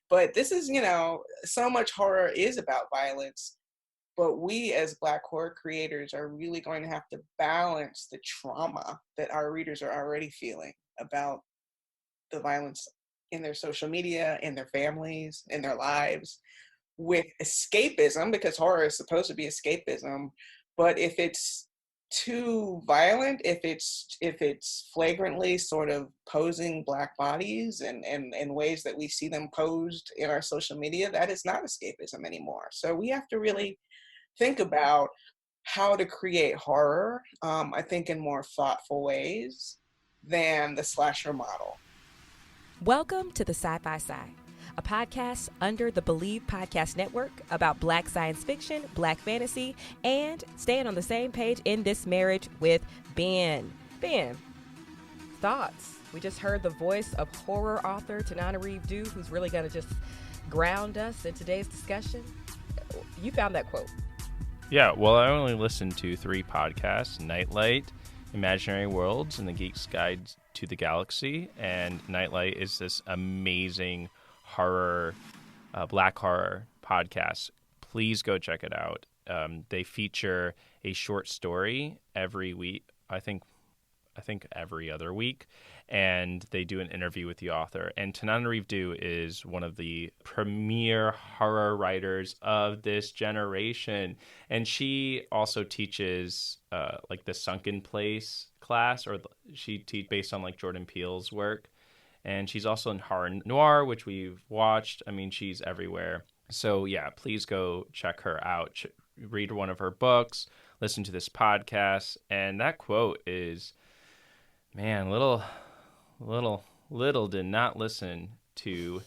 But this is, so much horror is about violence, but we as Black horror creators are really going to have to balance the trauma that our readers are already feeling about the violence in their social media, in their families, in their lives, with escapism, because horror is supposed to be escapism. But if it's too violent, if it's flagrantly sort of posing Black bodies and ways that we see them posed in our social media, that is not escapism anymore. So we have to really think about how to create horror, I think, in more thoughtful ways than the slasher model. Welcome to the Sci-Fi Sci, a podcast under the Believe Podcast Network about Black science fiction, Black fantasy, and staying on the same page in this marriage with Ben. Ben, thoughts? We just heard the voice of horror author Tanana Reeve-Dew, who's really going to just ground us in today's discussion. You found that quote. Yeah, well, I only listened to 3 podcasts, Nightlight, Imaginary Worlds, and The Geek's Guide to the Galaxy. And Nightlight is this amazing horror, Black horror podcast. Please go check it out. They feature a short story every week, I think every other week, and they do an interview with the author. And Tanana Reeve-Dew is one of the premier horror writers of this generation, and she also teaches like the Sunken Place class, or she teaches based on like Jordan Peele's work, and she's also in horror noir, which we've watched. I mean, she's everywhere. So yeah, please go check her out. Read one of her books, listen to this podcast, and that quote is, man, little did not listen to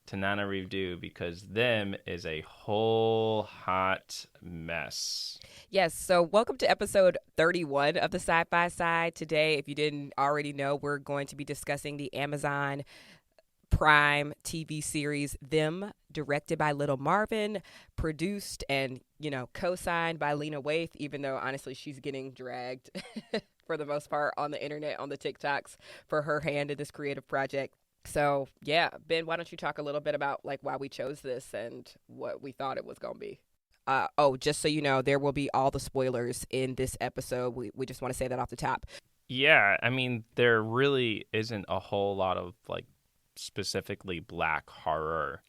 Tanana Reeve-Dew, because them is a whole hot mess. Yes, so welcome to episode 31 of the Sci-Fi Side. Today, if you didn't already know, we're going to be discussing the Amazon Prime TV series Them, directed by Little Marvin, produced and, co-signed by Lena Waithe, even though honestly she's getting dragged for the most part on the internet, on the TikToks, for her hand in this creative project. So yeah, Ben, why don't you talk a little bit about like why we chose this and what we thought it was going to be. Just so you know, there will be all the spoilers in this episode. We just want to say that off the top. Yeah, I mean, there really isn't a whole lot of like specifically Black horror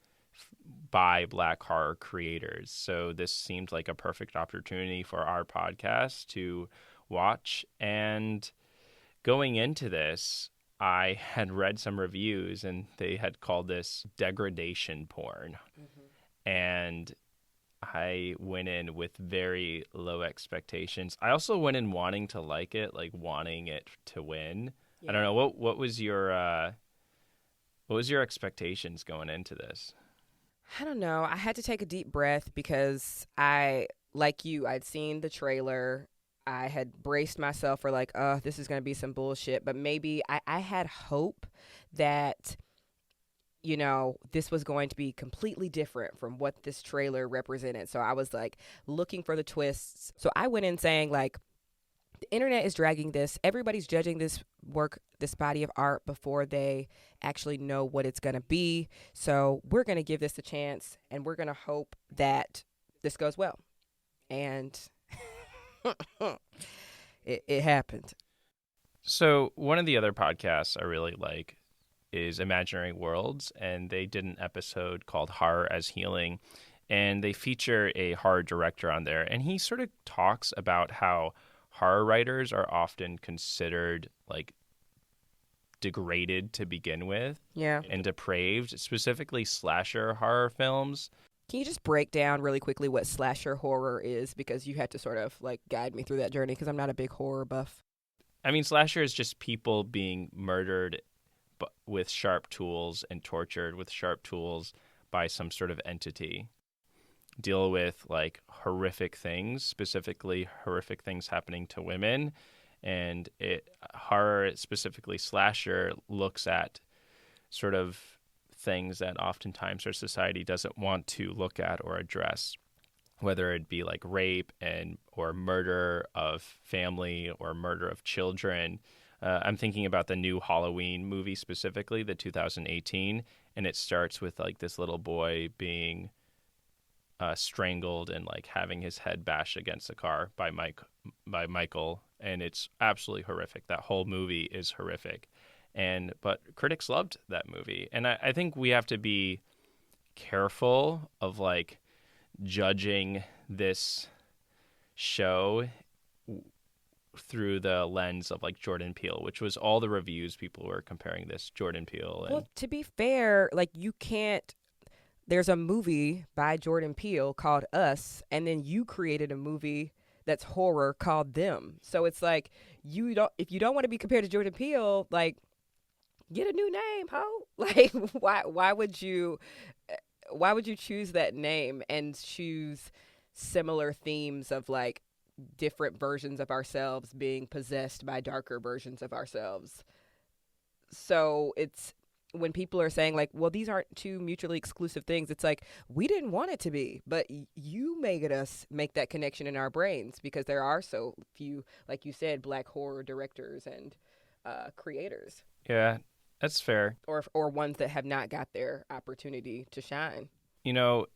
by Black horror creators. So this seemed like a perfect opportunity for our podcast to watch. And going into this, I had read some reviews and they had called this degradation porn. Mm-hmm. And I went in with very low expectations. I also went in wanting to like it, like wanting it to win. Yeah. I don't know, what was your expectations going into this? I don't know. I had to take a deep breath because I'd seen the trailer. I had braced myself for like, oh, this is going to be some bullshit. But maybe I had hope that, this was going to be completely different from what this trailer represented. So I was like looking for the twists. So I went in saying like, the internet is dragging this. Everybody's judging this work, this body of art, before they actually know what it's going to be. So we're going to give this a chance, and we're going to hope that this goes well. And it happened. So one of the other podcasts I really like is Imaginary Worlds, and they did an episode called Horror as Healing, and they feature a horror director on there, and he sort of talks about how horror writers are often considered like degraded to begin with, yeah, and depraved, specifically slasher horror films. Can you just break down really quickly what slasher horror is? Because you had to sort of like guide me through that journey because I'm not a big horror buff. I mean, slasher is just people being murdered with sharp tools and tortured with sharp tools by some sort of entity. Deal with like horrific things, specifically horrific things happening to women. And horror, specifically slasher, looks at sort of things that oftentimes our society doesn't want to look at or address, whether it be like rape or murder of family or murder of children, I'm thinking about the new Halloween movie specifically, the 2018, and it starts with like this little boy being strangled and like having his head bashed against a car by Michael, and it's absolutely horrific. That whole movie is horrific, but critics loved that movie, and I think we have to be careful of like judging this show through the lens of like Jordan Peele, which was all the reviews people were comparing this Jordan Peele. And Well, to be fair, like you can't. There's a movie by Jordan Peele called Us, and then you created a movie that's horror called Them. So it's like if you don't want to be compared to Jordan Peele, like get a new name, ho. Like why would you choose that name and choose similar themes of like different versions of ourselves being possessed by darker versions of ourselves? So it's when people are saying like, well, these aren't two mutually exclusive things, it's like we didn't want it to be, but you made us make that connection in our brains because there are so few, like you said, Black horror directors and creators. yeah, that's fair. Or ones that have not got their opportunity to shine. You know,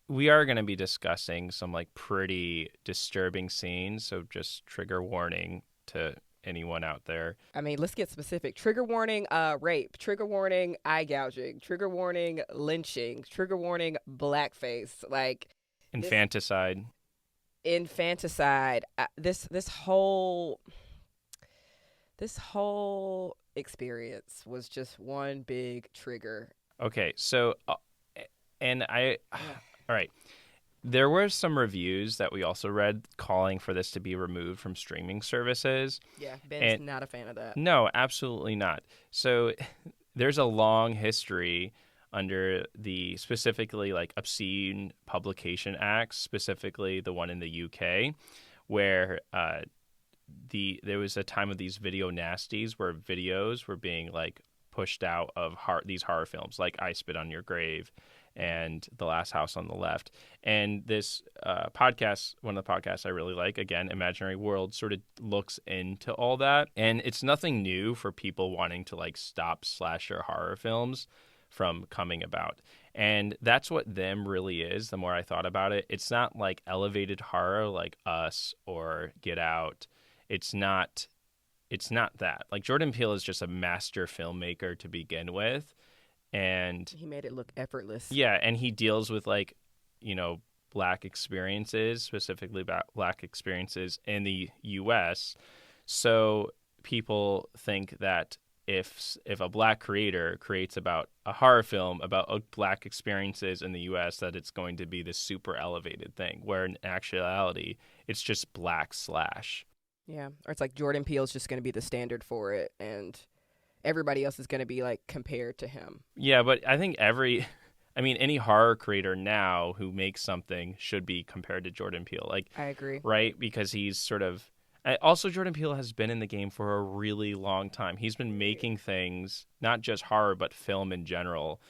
we are going to be discussing some like pretty disturbing scenes, so just trigger warning to anyone out there. I mean, let's get specific. Trigger warning, rape. Trigger warning, eye gouging. Trigger warning, lynching. Trigger warning, blackface. Like Infanticide. Infanticide. This whole experience was just one big trigger. Okay, so all right. There were some reviews that we also read calling for this to be removed from streaming services. Yeah, Ben's not a fan of that. No, absolutely not. So there's a long history under the specifically like Obscene Publication Acts, specifically the one in the UK, where there was a time of these video nasties where videos were being like pushed out of these horror films like I Spit on Your Grave and The Last House on the Left. And this podcast, one of the podcasts I really like, again, Imaginary World, sort of looks into all that. And it's nothing new for people wanting to like stop slasher horror films from coming about. And that's what Them really is. The more I thought about it, it's not like elevated horror like Us or Get Out. It's not that. Like Jordan Peele is just a master filmmaker to begin with. And he made it look effortless. Yeah, and he deals with like, Black experiences, specifically Black experiences in the U.S. So people think that if a Black creator creates about a horror film about Black experiences in the U.S., that it's going to be this super elevated thing, where in actuality it's just Black slash. Yeah, or it's like Jordan Peele's just going to be the standard for it, and everybody else is going to be like compared to him. Yeah, but I think any horror creator now who makes something should be compared to Jordan Peele. Like, I agree. Right? Because he's sort of... Also, Jordan Peele has been in the game for a really long time. He's been making things, not just horror, but film in general,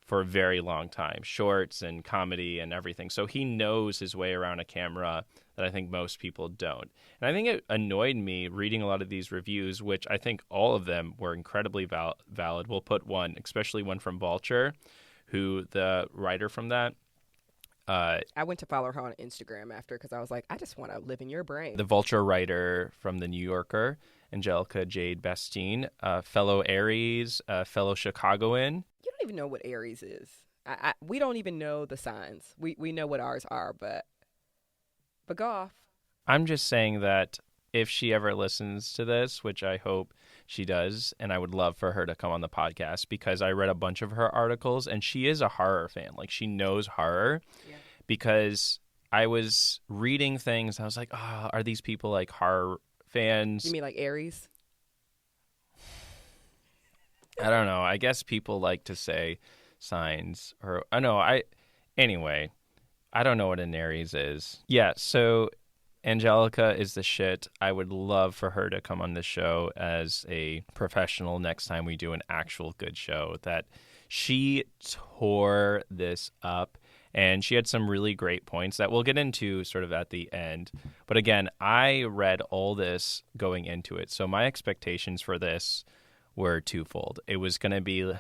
for a very long time. Shorts and comedy and everything. So he knows his way around a camera that I think most people don't. And I think it annoyed me reading a lot of these reviews, which I think all of them were incredibly valid. We'll put one, especially one from Vulture, who the writer from that. I went to follow her on Instagram after because I was like, I just want to live in your brain. The Vulture writer from The New Yorker, Angelica Jade Bastine, fellow Aries, fellow Chicagoan. You don't even know what Aries is. We don't even know the signs. We know what ours are, but go off. I'm just saying that if she ever listens to this, which I hope she does, and I would love for her to come on the podcast because I read a bunch of her articles and she is a horror fan. Like she knows horror. Yeah. Because I was reading things, I was like, oh, are these people like horror fans? You mean like Aries? I don't know. I guess people like to say signs or anyway, I don't know what an Aries is. Yeah, so Angelica is the shit. I would love for her to come on the show as a professional next time we do an actual good show. That she tore this up. And she had some really great points that we'll get into sort of at the end. But again, I read all this going into it. So my expectations for this were twofold. It was going to be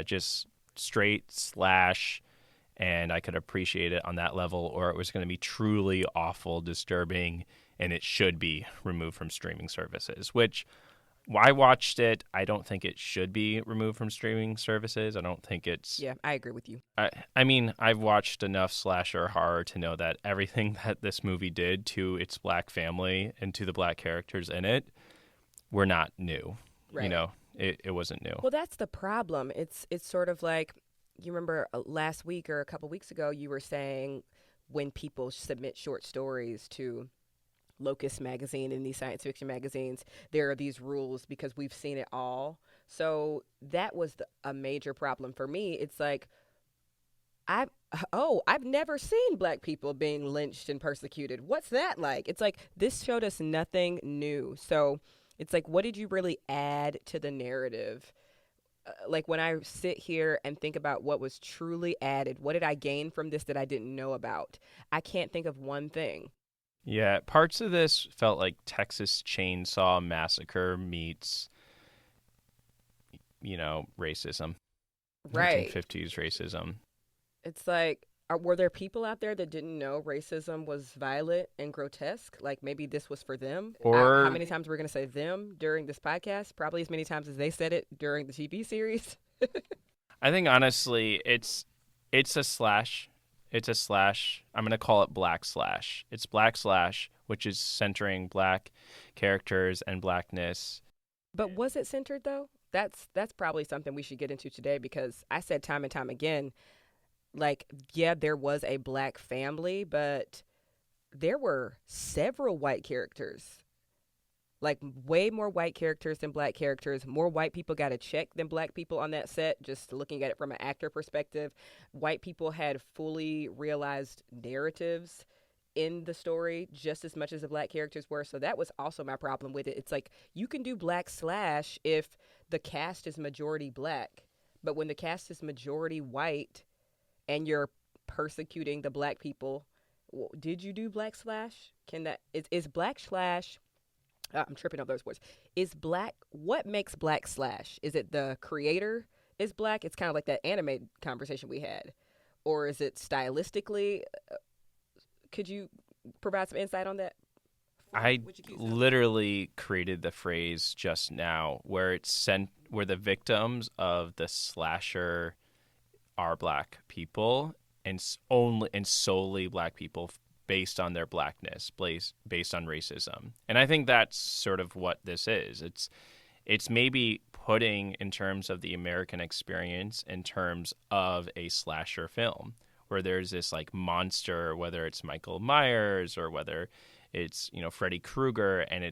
just straight slash, and I could appreciate it on that level, or it was going to be truly awful, disturbing, and it should be removed from streaming services, which I watched it. I don't think it should be removed from streaming services. I don't think it's... Yeah, I agree with you. I mean, I've watched enough slasher horror to know that everything that this movie did to its black family and to the black characters in it were not new. Right. You know, it wasn't new. Well, that's the problem. It's sort of like, you remember last week or a couple weeks ago, you were saying when people submit short stories to Locust magazine and these science fiction magazines, there are these rules because we've seen it all. So that was a major problem for me. It's like, I've never seen black people being lynched and persecuted. What's that like? It's like, this showed us nothing new. So it's like, what did you really add to the narrative? Like, when I sit here and think about what was truly added, what did I gain from this that I didn't know about? I can't think of one thing. Yeah, parts of this felt like Texas Chainsaw Massacre meets, you know, racism. Right. 1950s racism. It's like, were there people out there that didn't know racism was violent and grotesque? Like, maybe this was for them? Or how many times we're going to say them during this podcast? Probably as many times as they said it during the TV series. I think, honestly, it's a slash. It's a slash. I'm going to call it black slash. It's black slash, which is centering black characters and blackness. But was it centered, though? That's probably something we should get into today, because I said time and time again, like, yeah, there was a black family, but there were several white characters. Like, way more white characters than black characters. More white people got a check than black people on that set, just looking at it from an actor perspective. White people had fully realized narratives in the story just as much as the black characters were. So that was also my problem with it. It's like, you can do black slash if the cast is majority black. But when the cast is majority white and you're persecuting the black people, did you do black slash? Is black slash... I'm tripping up those words. What makes black slash? Is it the creator is black? It's kind of like that anime conversation we had. Or is it stylistically? Could you provide some insight on that? I literally created the phrase just now where where the victims of the slasher are black people and solely black people, based on their blackness, based on racism. And I think that's sort of what this is. It's maybe putting, in terms of the American experience, in terms of a slasher film, where there's this like monster, whether it's Michael Myers or whether it's, you know, Freddy Krueger, and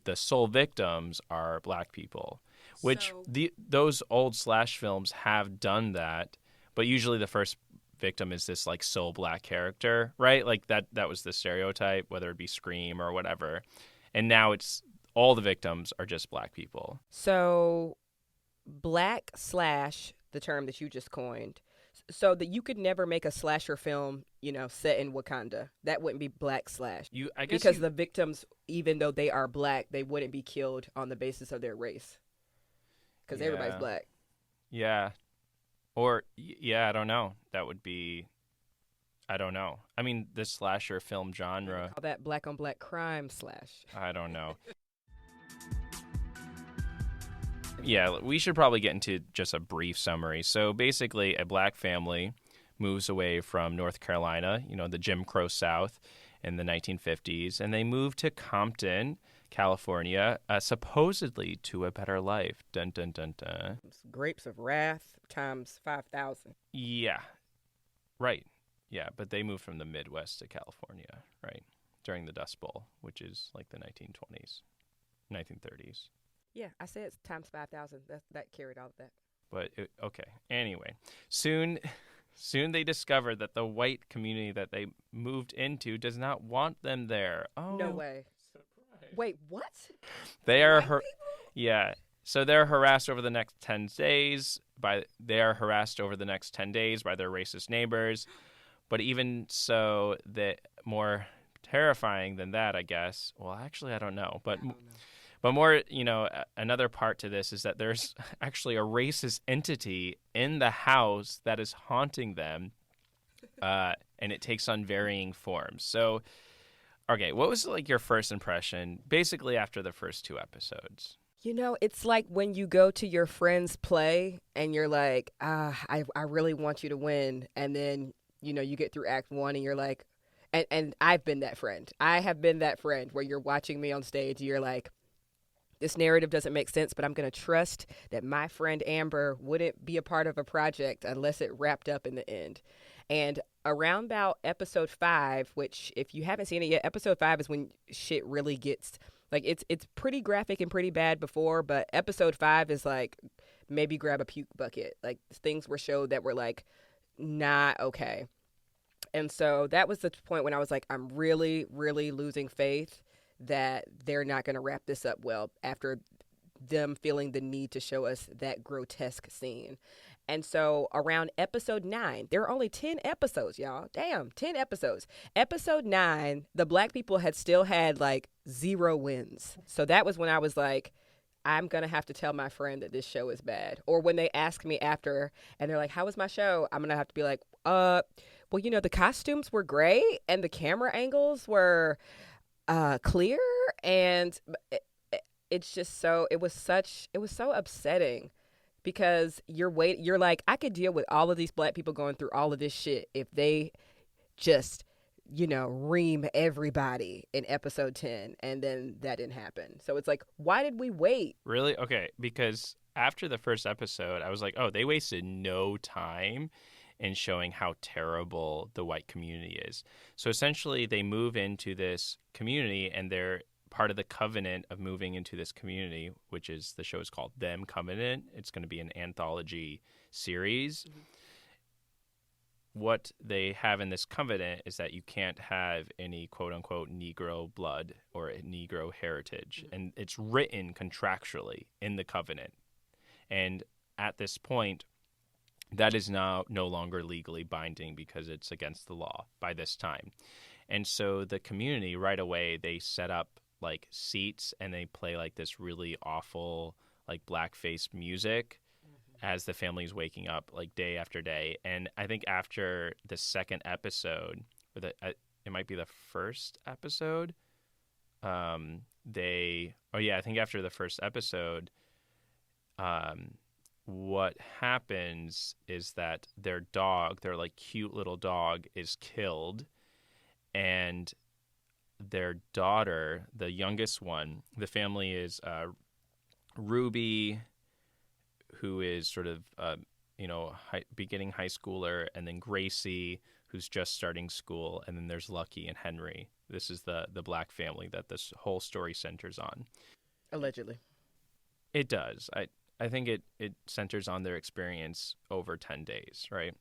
the sole victims are black people, which those old slash films have done that, but usually the first victim is this like sole black character, right? Like that was the stereotype, whether it be Scream or whatever. And now it's all the victims are just black people. So black slash, the term that you just coined, so that you could never make a slasher film, you know, set in Wakanda. That wouldn't be black slash. Because the victims, even though they are black, they wouldn't be killed on the basis of their race. Because everybody's black. Yeah. Or, yeah, I don't know. That would be, I don't know. I mean, the slasher film genre. Call that black on black crime slash. I don't know. Yeah, we should probably get into just a brief summary. So basically, a black family moves away from North Carolina, you know, the Jim Crow South, in the 1950s, and they move to Compton, California, supposedly to a better life. Dun, dun, dun, dun. Grapes of Wrath times 5,000. Yeah, right. Yeah, but they moved from the Midwest to California, right, during the Dust Bowl, which is like the 1920s, 1930s. Yeah, I said it's times 5,000. That carried all of that. But, okay, anyway, soon they discover that the white community that they moved into does not want them there. Oh, no way. Wait, what? They are yeah. So they're harassed over the next 10 days they are harassed over the next 10 days by their racist neighbors. But even so, the more terrifying than that, I guess. Well, actually, I don't know. But more, another part to this is that there's actually a racist entity in the house that is haunting them, and it takes on varying forms. So, okay, what was like your first impression, basically after the first 2 episodes? It's like when you go to your friend's play and you're like, I really want you to win. And then, you get through act 1 and you're like, and I've been that friend. I have been that friend where you're watching me on stage and you're like, this narrative doesn't make sense, but I'm going to trust that my friend Amber wouldn't be a part of a project unless it wrapped up in the end. And around about episode 5, which if you haven't seen it yet, episode 5 is when shit really gets, like, it's pretty graphic and pretty bad before, but episode 5 is like, maybe grab a puke bucket. Like, things were showed that were like, not okay. And so that was the point when I was like, I'm really, really losing faith that they're not going to wrap this up well after them feeling the need to show us that grotesque scene. And so around episode 9, there are only 10 episodes, y'all. Damn, 10 episodes. Episode 9, the black people had still had like 0 wins. So that was when I was like, I'm going to have to tell my friend that this show is bad. Or when they ask me after and they're like, how was my show? I'm going to have to be like, well, the costumes were great and the camera angles were clear, and it's just so it was so upsetting because you're like, I could deal with all of these black people going through all of this shit if they just ream everybody in episode 10, and then that didn't happen. So it's like, why did we wait? Really? Okay, because after the first episode I was like, oh, they wasted no time in showing how terrible the white community is. So essentially they move into this community and they're part of the covenant of moving into this community, which is, the show is called Them Covenant. It's going to be an anthology series. Mm-hmm. What they have in this covenant is that you can't have any quote unquote Negro blood or Negro heritage. Mm-hmm. And it's written contractually in the covenant. And at this point, that is now no longer legally binding because it's against the law by this time. And so the community right away, they set up like seats and they play like this really awful like blackface music as the family's waking up like day after day. And I think after the second episode, or it might be the first episode, I think after the first episode, what happens is that their dog, their like cute little dog, is killed, and their daughter, the youngest one, the family is Ruby, who is sort of beginning high schooler, and then Gracie, who's just starting school, and then there's Lucky and Henry. This is the black family that this whole story centers on. Allegedly. It does. I think it centers on their experience over 10 days, right?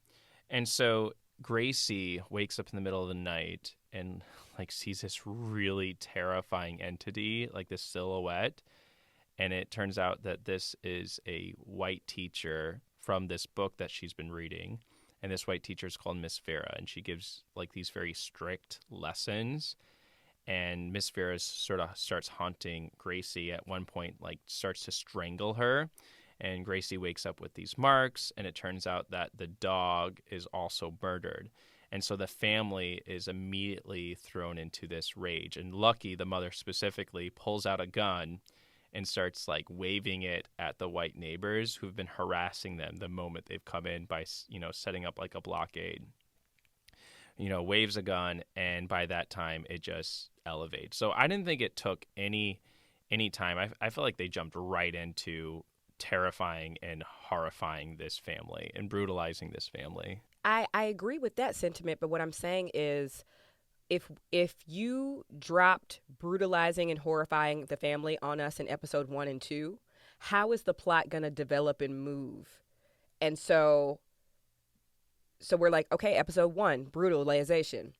And so Gracie wakes up in the middle of the night and like sees this really terrifying entity, like this silhouette. And it turns out that this is a white teacher from this book that she's been reading. And this white teacher is called Miss Vera, and she gives like these very strict lessons. And Miss Vera sort of starts haunting Gracie. At one point, like, starts to strangle her. And Gracie wakes up with these marks, and it turns out that the dog is also murdered. And so the family is immediately thrown into this rage. And Lucky, the mother specifically, pulls out a gun and starts, like, waving it at the white neighbors who've been harassing them the moment they've come in by, setting up, like, a blockade. Waves a gun, and by that time, it just elevates. So I didn't think it took any time. I feel like they jumped right into terrifying and horrifying this family and brutalizing this family. I agree with that sentiment, but what I'm saying is if you dropped brutalizing and horrifying the family on us in episode 1 and 2, how is the plot going to develop and move? And so we're like, okay, episode 1, brutalization.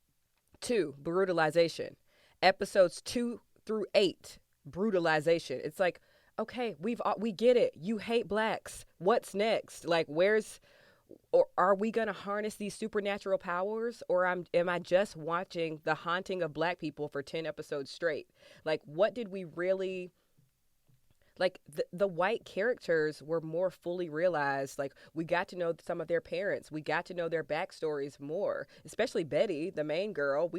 2, brutalization. Episodes 2 through 8, brutalization. It's like, okay, we get it. You hate blacks. What's next? Like, or are we going to harness these supernatural powers, or am I just watching the haunting of black people for 10 episodes straight? Like, what did we really like? The white characters were more fully realized. Like, we got to know some of their parents, we got to know their backstories more, especially Betty, the main girl.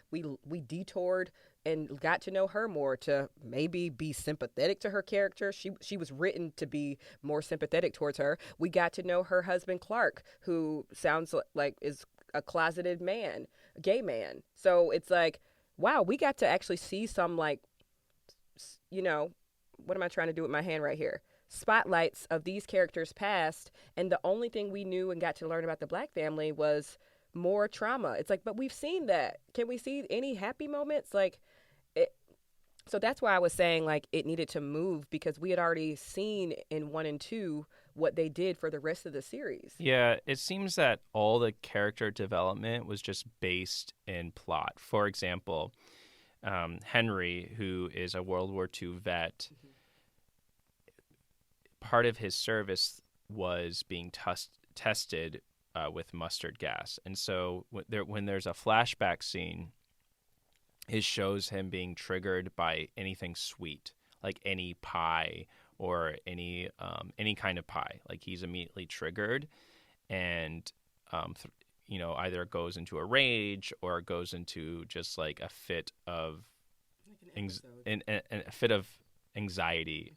We detoured and got to know her more, to maybe be sympathetic to her character. She was written to be more sympathetic towards her. We got to know her husband Clark, who sounds like is a closeted man, a gay man. So it's like, wow, we got to actually see some, like, you know, what am I trying to do with my hand right here? Spotlights of these characters past, and the only thing we knew and got to learn about the black family was more trauma. It's like, but we've seen that. Can we see any happy moments? Like, it, so that's why I was saying, like, it needed to move, because we had already seen in 1 and 2 what they did for the rest of the series. Yeah, it seems that all the character development was just based in plot. For example, Henry, who is a World War II vet, part of his service was being tested with mustard gas. And so when there's a flashback scene, it shows him being triggered by anything sweet, like any pie or any kind of pie. Like, he's immediately triggered, and either goes into a rage or goes into just like a fit of a fit of anxiety.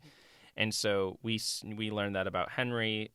And so we learned that about Henry.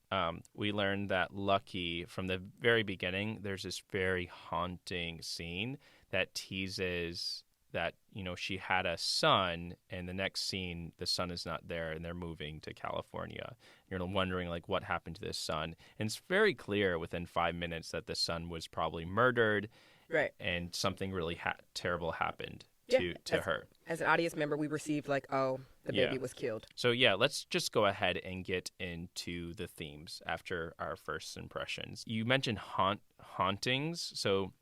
We learned that Lucky, from the very beginning, there's this very haunting scene that teases that, she had a son, and the next scene, the son is not there, and they're moving to California. You're wondering, like, what happened to this son? And it's very clear within 5 minutes that the son was probably murdered, right? And something really terrible happened to her. As an audience member, we received, like, oh, the baby was killed. So, let's just go ahead and get into the themes after our first impressions. You mentioned hauntings. So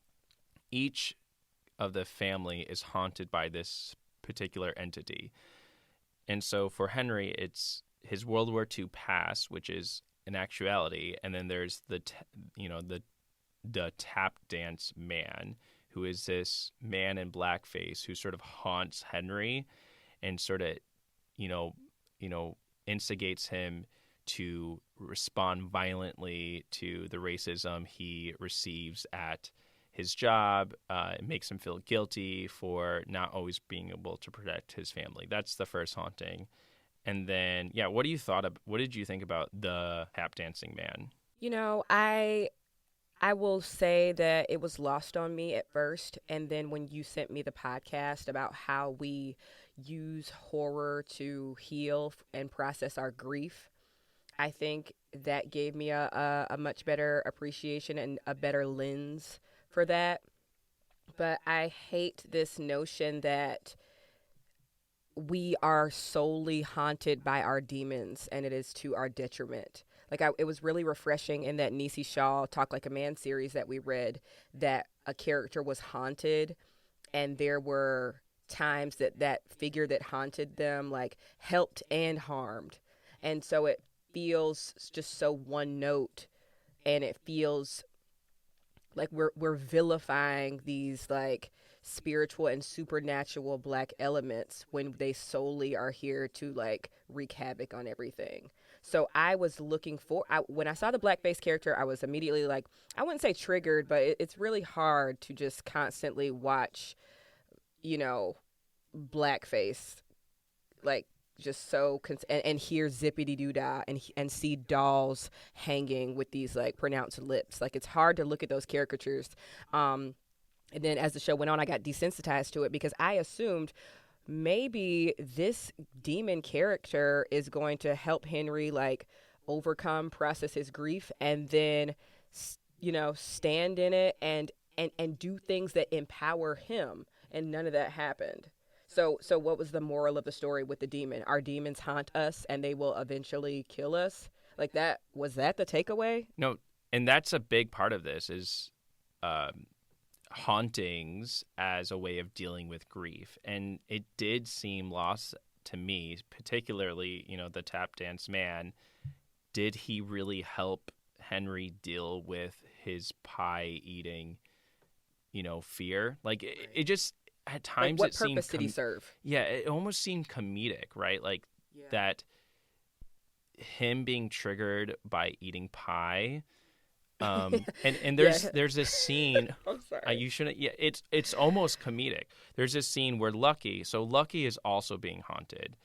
each of the family is haunted by this particular entity. And so for Henry, it's his World War II past, which is an actuality. And then there's the tap dance man, who is this man in blackface who sort of haunts Henry and sort of, instigates him to respond violently to the racism he receives at his job. It makes him feel guilty for not always being able to protect his family. That's the first haunting. And then, what did you think about the tap dancing man? I will say that it was lost on me at first, and then when you sent me the podcast about how we use horror to heal and process our grief, I think that gave me a much better appreciation and a better lens for that. But I hate this notion that we are solely haunted by our demons, and it is to our detriment. Like, it was really refreshing in that Niecy Shaw Talk Like a Man series that we read, that a character was haunted, and there were times that figure that haunted them, like, helped and harmed. And so it feels just so one note, and it feels like we're vilifying these, like, spiritual and supernatural black elements when they solely are here to, like, wreak havoc on everything. So I was looking when I saw the blackface character, I was immediately, like, I wouldn't say triggered, but it's really hard to just constantly watch, blackface, like, just so and hear zippity doo dah and see dolls hanging with these, like, pronounced lips. Like, it's hard to look at those caricatures. And then as the show went on, I got desensitized to it, because I assumed maybe this demon character is going to help Henry, like, process his grief, and then, stand in it and do things that empower him. And none of that happened. So what was the moral of the story with the demon? Our demons haunt us, and they will eventually kill us. Like, was that the takeaway? No, and that's a big part of this is hauntings as a way of dealing with grief. And it did seem lost to me, particularly, the tap dance man. Did he really help Henry deal with his pie eating, fear? Like it just at Like, times what it seemed purpose did he serve? yeah, it almost seemed comedic, right? Like Yeah. that him being triggered by eating pie. And Yeah. there's this scene. I'm sorry. You shouldn't. Yeah, it's almost comedic. There's this scene where Lucky is also being haunted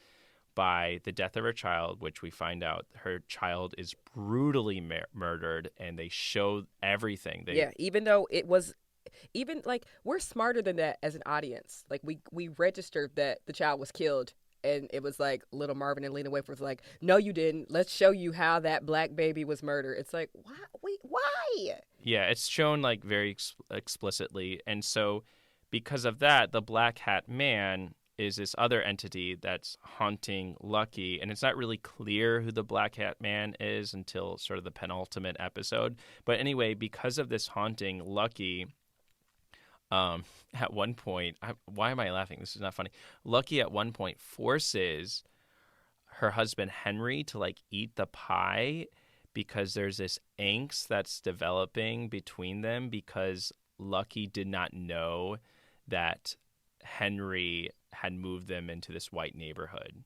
by the death of her child, which we find out her child is brutally murdered, and they show everything. Yeah, even though it was, even like, we're smarter than that as an audience. Like, we registered that the child was killed, and it was like little Marvin and Lena Waithe was like, no, you didn't. Let's show you how that black baby was murdered. It's like, why? Wait, why? Yeah, it's shown like very explicitly, and so because of that, the Black Hat Man is this other entity that's haunting Lucky, and it's not really clear who the Black Hat Man is until sort of the penultimate episode. But anyway, because of this haunting Lucky, at one point, why am I laughing? This is not funny. Lucky at one point forces her husband Henry to like eat the pie because there's this angst that's developing between them because Lucky did not know that Henry had moved them into this white neighborhood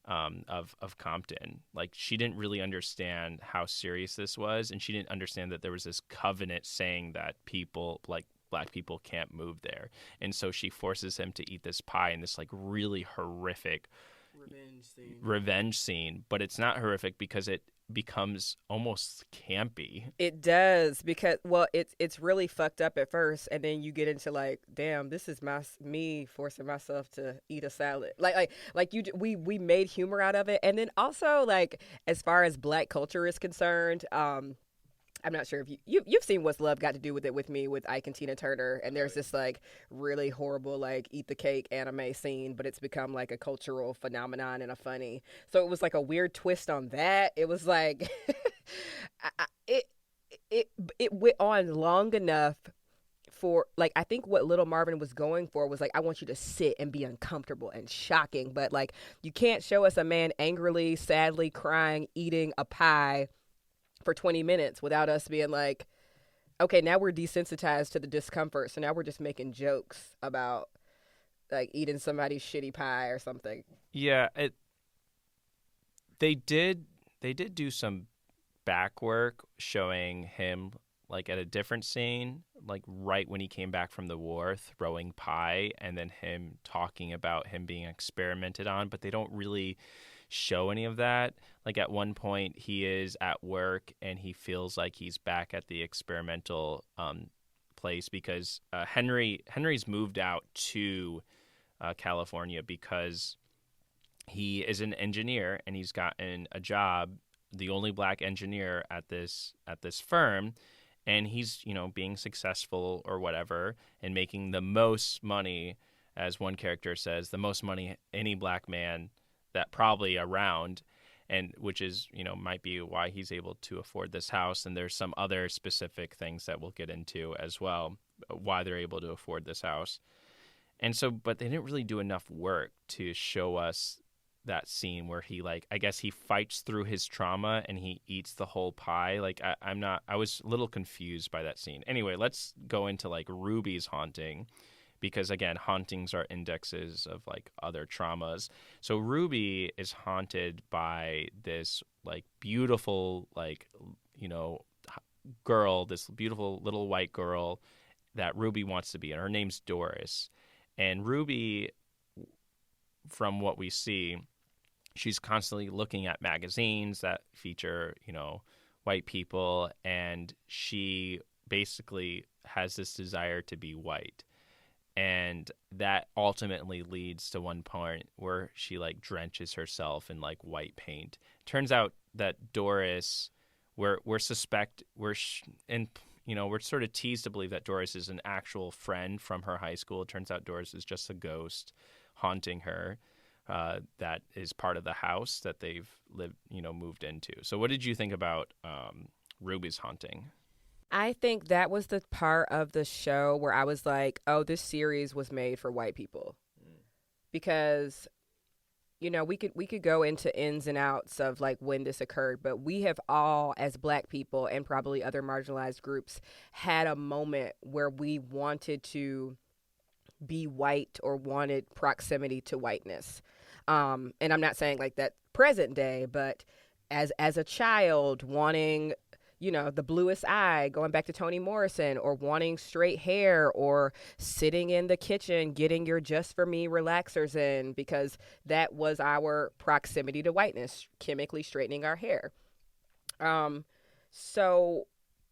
of Compton. Like, she didn't really understand how serious this was, and she didn't understand that there was this covenant saying that people, like black people, can't move there. And so she forces him to eat this pie in this like really horrific revenge scene. But it's not horrific because it becomes almost campy. It does, because, well, it's really fucked up at first, and then you get into like, damn, this is me forcing myself to eat a salad. We made humor out of it, and then also, like, as far as black culture is concerned, I'm not sure if you've seen What's Love Got to Do with It with me with Ike and Tina Turner, and there's this like really horrible like eat the cake anime scene, but it's become like a cultural phenomenon and a funny. So it was like a weird twist on that. It was like it went on long enough for, like, I think what Little Marvin was going for was like, I want you to sit and be uncomfortable and shocking, but like, you can't show us a man angrily, sadly crying, eating a pie for 20 minutes without us being like, okay, now we're desensitized to the discomfort, so now we're just making jokes about like eating somebody's shitty pie or something. Yeah, they did do some back work showing him like at a different scene, like right when he came back from the war, throwing pie, and then him talking about him being experimented on, but they don't really show any of that. Like at one point he is at work and he feels like he's back at the experimental place because Henry's moved out to California because he is an engineer and he's gotten a job, the only black engineer at this firm, and he's being successful or whatever and making the most money, as one character says, the most money any black man that probably around, and which is might be why he's able to afford this house. And there's some other specific things that we'll get into as well, why they're able to afford this house. And so, but they didn't really do enough work to show us that scene where he, like, I guess he fights through his trauma and he eats the whole pie. Like, I was a little confused by that scene. Anyway, let's go into like Ruby's haunting, because again, hauntings are indexes of like other traumas. So Ruby is haunted by this like beautiful, like, girl, this beautiful little white girl that Ruby wants to be, and her name's Doris. And Ruby, from what we see, she's constantly looking at magazines that feature, white people, and she basically has this desire to be white. And that ultimately leads to one point where she like drenches herself in like white paint. Turns out that Doris, we're sort of teased to believe that Doris is an actual friend from her high school. It turns out Doris is just a ghost haunting her. That is part of the house that they've moved into. So what did you think about Ruby's haunting? I think that was the part of the show where I was like, oh, this series was made for white people. Because, we could go into ins and outs of like when this occurred, but we have all, as Black people and probably other marginalized groups, had a moment where we wanted to be white or wanted proximity to whiteness. And I'm not saying like that present day, but as a child wanting, the bluest eye, going back to Toni Morrison, or wanting straight hair, or sitting in the kitchen getting your just for me relaxers in because that was our proximity to whiteness, chemically straightening our hair. So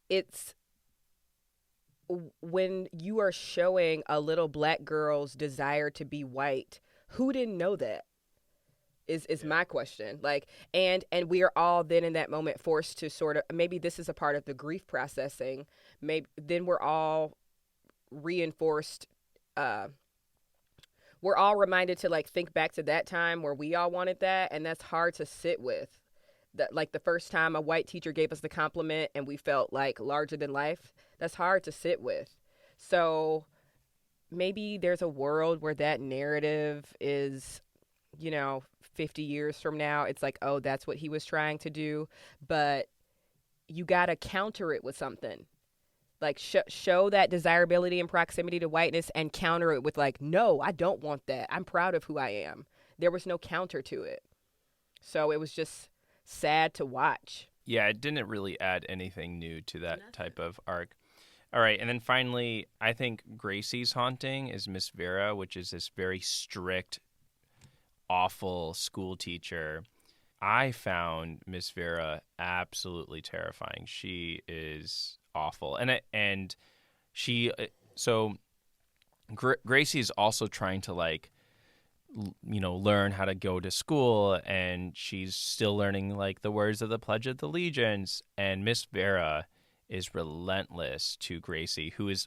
it's when you are showing a little Black girl's desire to be white, who didn't know that? Is my question. Like, and we are all then in that moment forced to sort of, maybe this is a part of the grief processing. Maybe then we're all reinforced. We're all reminded to like think back to that time where we all wanted that, and that's hard to sit with. That, like, the first time a white teacher gave us the compliment and we felt like larger than life, that's hard to sit with. So maybe there's a world where that narrative is, 50 years from now, it's like, oh, that's what he was trying to do. But you got to counter it with something. Like, show that desirability and proximity to whiteness and counter it with, like, no, I don't want that. I'm proud of who I am. There was no counter to it. So it was just sad to watch. Yeah, it didn't really add anything new to that type of arc. All right, and then finally, I think Gracie's haunting is Miss Vera, which is this very strict, awful school teacher. I found Miss Vera absolutely terrifying. She is awful, and she so Gracie is also trying to like learn how to go to school, and she's still learning like the words of the Pledge of Allegiance. And Miss Vera is relentless to Gracie, who is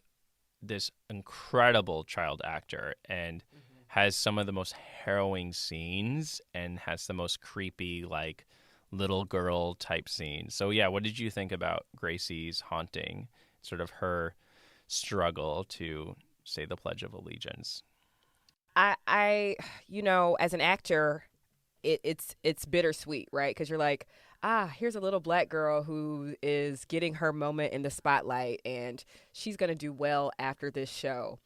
this incredible child actor and has some of the most harrowing scenes and has the most creepy like little girl type scenes. So yeah, what did you think about Gracie's haunting, sort of her struggle to say the Pledge of Allegiance? I as an actor, it's bittersweet, right? Because you're like, here's a little Black girl who is getting her moment in the spotlight, and she's gonna do well after this show.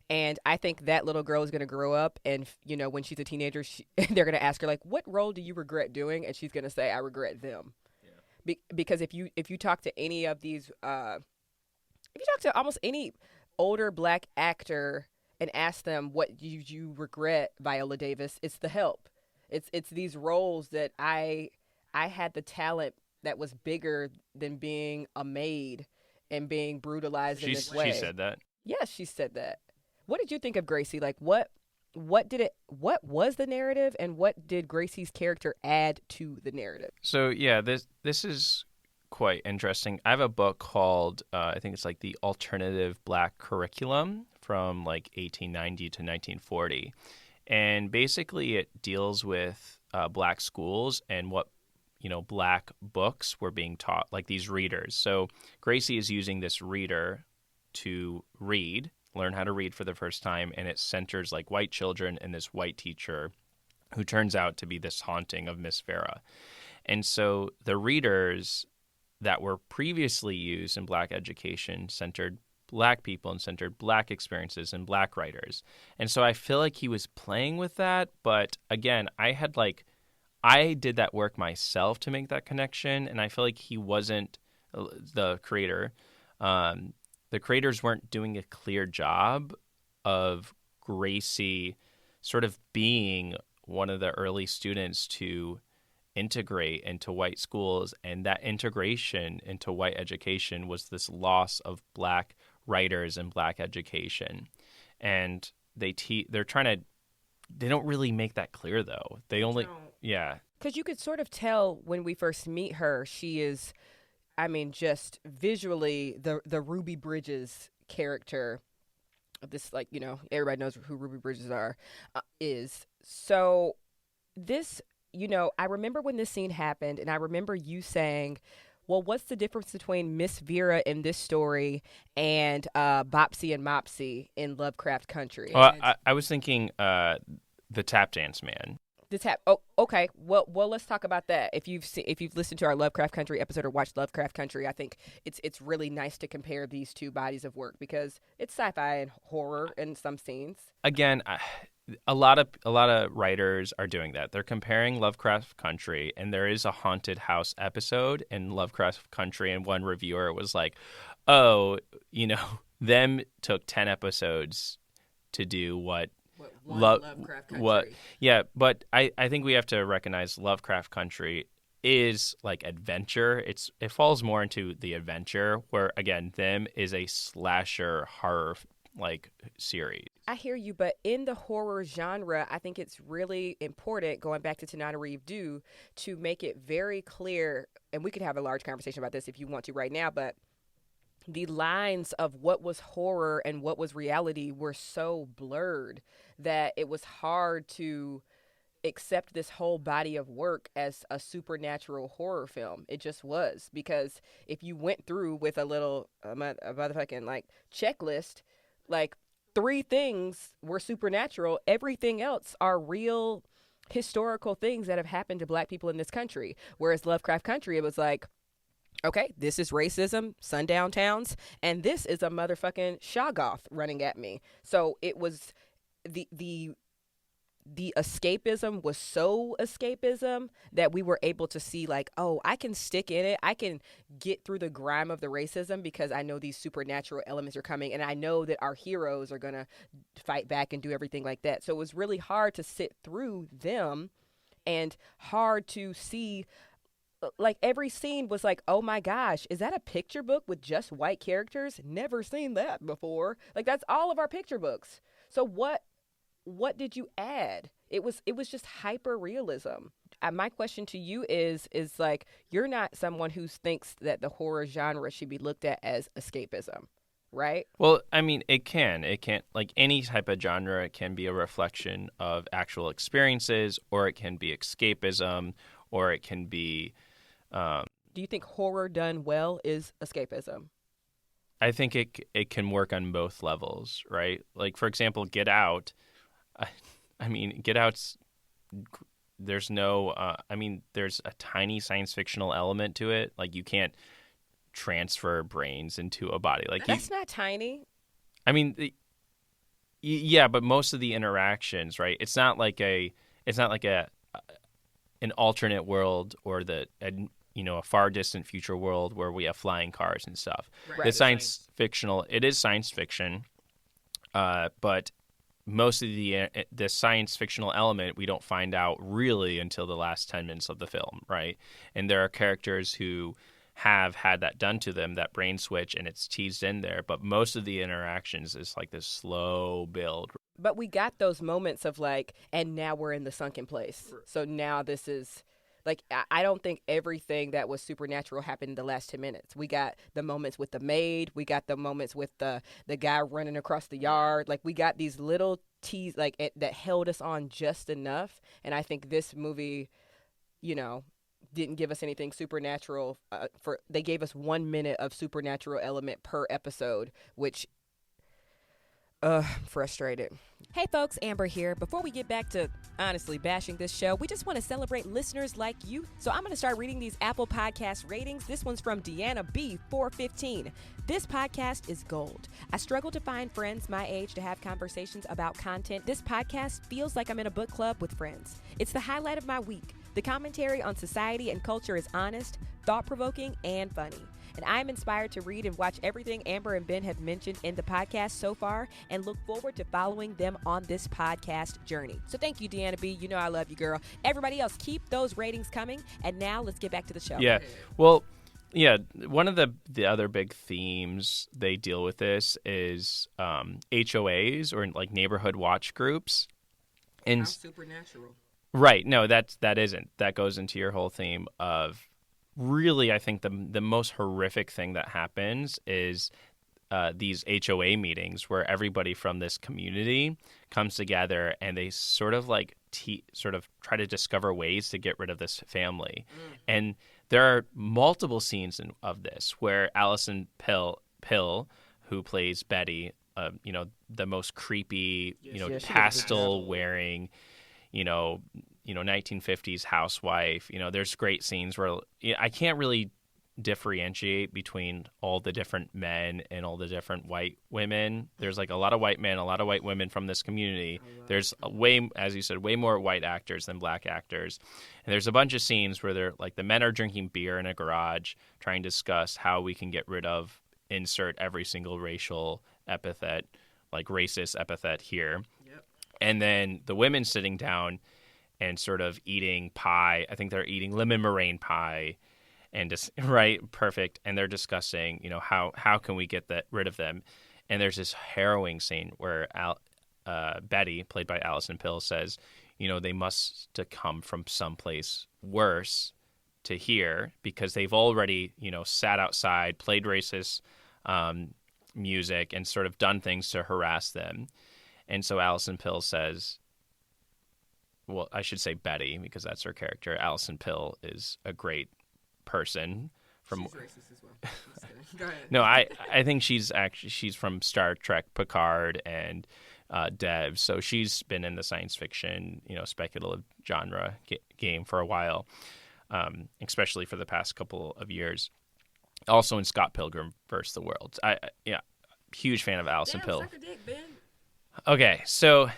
And I think that little girl is gonna grow up, and when she's a teenager, they're gonna ask her like, "What role do you regret doing?" And she's gonna say, "I regret them." Yeah. Because if you talk to any of these, if you talk to almost any older Black actor and ask them what you regret, Viola Davis, it's The Help. It's these roles that I had the talent that was bigger than being a maid and being brutalized in this way. She said that. Yes, she said that. What did you think of Gracie? Like, what was the narrative, and what did Gracie's character add to the narrative? So yeah, this is quite interesting. I have a book called I think it's like The Alternative Black Curriculum from like 1890 to 1940, and basically it deals with Black schools and what Black books were being taught, like these readers. So Gracie is using this reader to learn how to read for the first time, and it centers like white children and this white teacher who turns out to be this haunting of Miss Vera. And so the readers that were previously used in Black education centered Black people and centered Black experiences and Black writers. And so I feel like he was playing with that, but again, I did that work myself to make that connection, and I feel like he wasn't the creator. The creators weren't doing a clear job of Gracie sort of being one of the early students to integrate into white schools, and that integration into white education was this loss of Black writers and Black education. And they don't really make that clear though. They only don't. Yeah. Because you could sort of tell when we first meet her, she is, just visually the Ruby Bridges character of this, like, everybody knows who Ruby Bridges is. So this, I remember when this scene happened, and I remember you saying, well, what's the difference between Miss Vera in this story and Bopsy and Mopsy in Lovecraft Country? Well, I was thinking the Tap Dance Man. Oh, okay. Well, let's talk about that. If you've listened to our Lovecraft Country episode or watched Lovecraft Country, I think it's really nice to compare these two bodies of work because it's sci-fi and horror in some scenes. Again, a lot of writers are doing that. They're comparing Lovecraft Country, and there is a haunted house episode in Lovecraft Country, and one reviewer was like, "Oh, them took 10 episodes to do what." Lovecraft Country. Yeah, but I think we have to recognize Lovecraft Country is like adventure. It falls more into the adventure, where again, them is a slasher horror like series. I hear you, but in the horror genre, I think it's really important, going back to Tanana Reeve Dew, to make it very clear, and we could have a large conversation about this if you want to right now, but the lines of what was horror and what was reality were so blurred that it was hard to accept this whole body of work as a supernatural horror film. It just was, because if you went through with a little a motherfucking like checklist, like 3 things were supernatural, everything else are real historical things that have happened to Black people in this country. Whereas Lovecraft Country, it was like, okay, this is racism, sundown towns, and this is a motherfucking Shoggoth running at me. So it was the escapism was so escapism that we were able to see like, oh, I can stick in it. I can get through the grime of the racism because I know these supernatural elements are coming, and I know that our heroes are going to fight back and do everything like that. So it was really hard to sit through them and hard to see. Like every scene was like, oh my gosh, is that a picture book with just white characters? Never seen that before. Like that's all of our picture books. So what did you add? It was just hyper realism. My question to you is like, you're not someone who thinks that the horror genre should be looked at as escapism, right? Well, I mean, it can't, like any type of genre, it can be a reflection of actual experiences, or it can be escapism, or it can be. Do you think horror done well is escapism? I think it can work on both levels, right? Like, for example, Get Out. I mean, Get Out's. There's no. There's a tiny science fictional element to it. Like, you can't transfer brains into a body. Like that's not tiny. I mean, yeah, but most of the interactions, right? It's not like an alternate world or a far distant future world where we have flying cars and stuff. Right. The science fictional, it is science fiction, but most of the science fictional element we don't find out really until the last 10 minutes of the film, right? And there are characters who have had that done to them, that brain switch, and it's teased in there. But most of the interactions is like this slow build. But we got those moments of like, and now we're in the sunken place. So now this is like, I don't think everything that was supernatural happened in the last 10 minutes. We got the moments with the maid. We got the moments with the guy running across the yard. Like, we got these little teas like that held us on just enough. And I think this movie, didn't give us anything supernatural. They gave us 1 minute of supernatural element per episode, which frustrated. Hey folks, Amber here. Before we get back to honestly bashing this show, we just want to celebrate listeners like you. So I'm going to start reading these Apple Podcast ratings. This one's from Deanna B 415. This podcast is gold. I struggle to find friends my age to have conversations about content. This podcast feels like I'm in a book club with friends. It's the highlight of my week. The commentary on society and culture is honest, thought-provoking, and funny. And I'm inspired to read and watch everything Amber and Ben have mentioned in the podcast so far, and look forward to following them on this podcast journey. So thank you, Deanna B. You know I love you, girl. Everybody else, keep those ratings coming. And now let's get back to the show. Yeah. Well, yeah, one of the other big themes they deal with this is HOAs, or like neighborhood watch groups. And how supernatural. Right. No, that isn't. That goes into your whole theme of really, I think the most horrific thing that happens is these HOA meetings where everybody from this community comes together and they sort of like try to discover ways to get rid of this family. And there are multiple scenes of this where Allison Pill, who plays Betty, the most creepy, pastel wearing, 1950s housewife. There's great scenes where I can't really differentiate between all the different men and all the different white women. There's like a lot of white men, a lot of white women from this community. There's as you said, way more white actors than black actors. And there's a bunch of scenes where they're like the men are drinking beer in a garage trying to discuss how we can get rid of insert every single racial epithet, like racist epithet here. Yep. And then the women sitting down and sort of eating pie. I think they're eating lemon meringue pie. And just right, perfect. And they're discussing, how can we get rid of them? And there's this harrowing scene where Betty, played by Alison Pill, says, they must have come from someplace worse to here because they've already, sat outside, played racist music, and sort of done things to harass them. And so Alison Pill says, well, I should say Betty because that's her character. Alison Pill is a great person from she's racist as well. Go ahead. No, I think she's from Star Trek Picard and Dev, so she's been in the science fiction speculative genre game for a while, especially for the past couple of years. Also in Scott Pilgrim vs. the World. Huge fan of Alison Pill. Suck a dick, Ben. Okay, so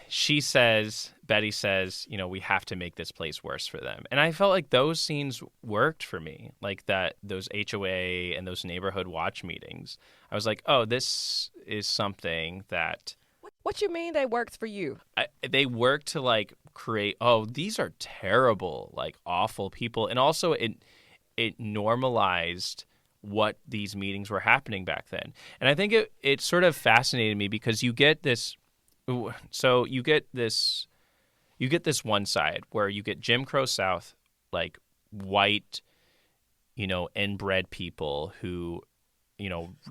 Betty says, we have to make this place worse for them. And I felt like those scenes worked for me, like those HOA and those neighborhood watch meetings. I was like, oh, this is something that... What you mean they worked for you? They work to, like, create, oh, these are terrible, like, awful people. And also it normalized what these meetings were happening back then. And I think it sort of fascinated me because you get this... So you get this one side where you get Jim Crow South, like white, inbred people who,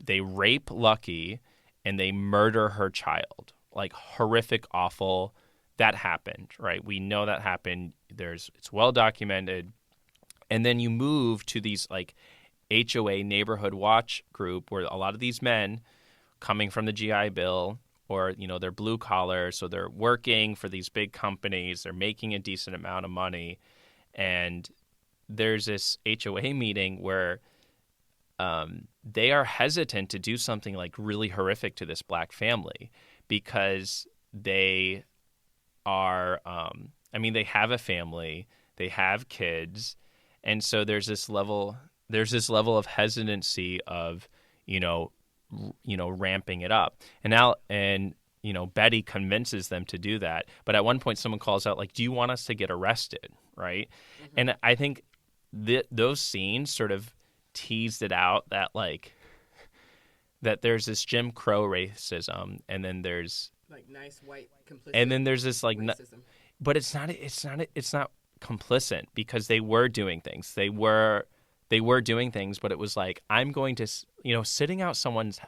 they rape Lucky and they murder her child. Like horrific, awful. That happened, right? We know that happened. It's well documented. And then you move to these like HOA neighborhood watch group where a lot of these men coming from the GI Bill, or, they're blue collar, so they're working for these big companies. They're making a decent amount of money. And there's this HOA meeting where they are hesitant to do something like really horrific to this black family because they are, they have a family, they have kids. And so there's this level of hesitancy of, ramping it up. And Betty convinces them to do that. But at one point, someone calls out, like, do you want us to get arrested? Right. Mm-hmm. And I think those scenes sort of teased it out that, like, that there's this Jim Crow racism, and then there's like nice white complicit. And then there's this like racism. But it's not complicit because they were doing things. They were doing things, but it was like, I'm going to, sitting out someone's,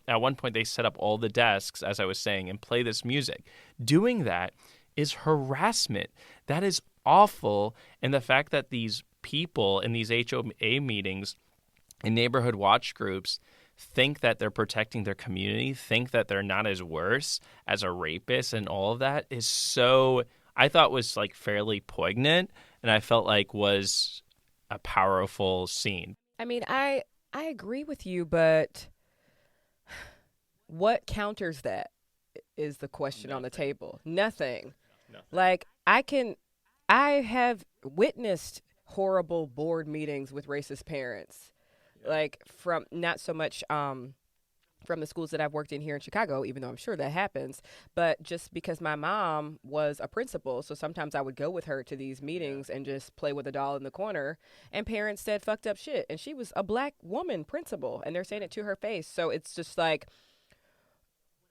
at one point they set up all the desks, as I was saying, and play this music. Doing that is harassment. That is awful. And the fact that these people in these HOA meetings and neighborhood watch groups think that they're protecting their community, think that they're not as worse as a rapist, and all of that is so, I thought was like fairly poignant, and I felt like was a powerful scene. I mean, I agree with you, but what counters that is the question on the table. Nothing. Like, I have witnessed horrible board meetings with racist parents. Like, from not so much from the schools that I've worked in here in Chicago, even though I'm sure that happens, but just because my mom was a principal, so sometimes I would go with her to these meetings and just play with a doll in the corner, and parents said fucked up shit, and she was a black woman principal, and they're saying it to her face. So it's just like,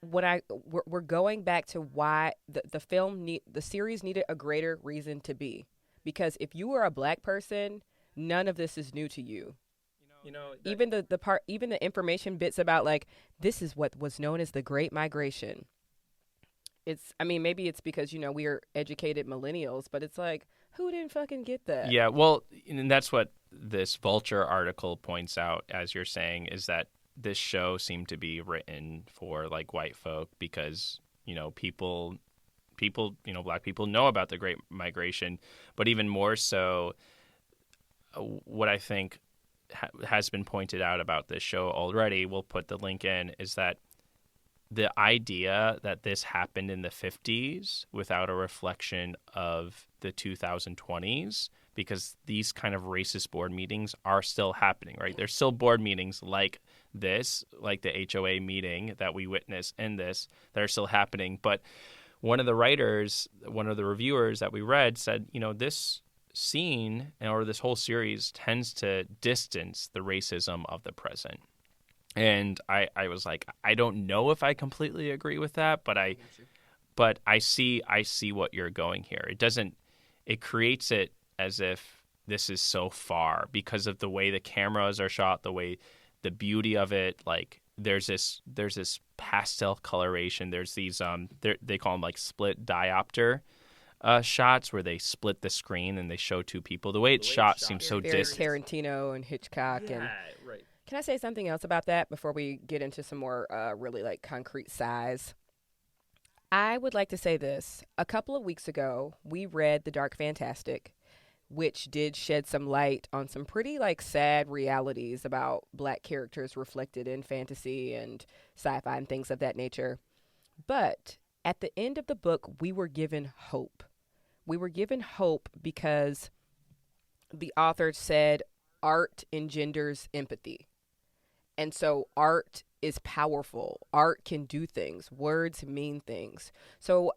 we're going back to why the series needed a greater reason to be, because if you were a black person, none of this is new to you. Even the information bits about, like, this is what was known as the Great Migration. Maybe it's because, we are educated millennials, but it's like, who didn't fucking get that? Yeah, well, and that's what this Vulture article points out, as you're saying, is that this show seemed to be written for, like, white folk because, people people, black people know about the Great Migration, but even more so, what I think has been pointed out about this show already, we'll put the link in, is that the idea that this happened in the 50s without a reflection of the 2020s, because these kind of racist board meetings are still happening, right? There's still board meetings like this, like the HOA meeting that we witnessed in this, that are still happening. But one of the reviewers that we read said, this scene or this whole series tends to distance the racism of the present. And I was like, I don't know if I completely agree with that, but I see what you're going here. It creates it as if this is so far because of the way the cameras are shot, the beauty of it. Like there's this pastel coloration. There's these they call them like split diopter shots where they split the screen and they show two people. The way it's shot seems so very distant. Tarantino and Hitchcock. Yeah, and right. Can I say something else about that before we get into some more really like concrete size? I would like to say this. A couple of weeks ago, we read The Dark Fantastic, which did shed some light on some pretty like sad realities about black characters reflected in fantasy and sci-fi and things of that nature. But at the end of the book, we were given hope. We were given hope because the author said art engenders empathy. And so art is powerful. Art can do things. Words mean things. So,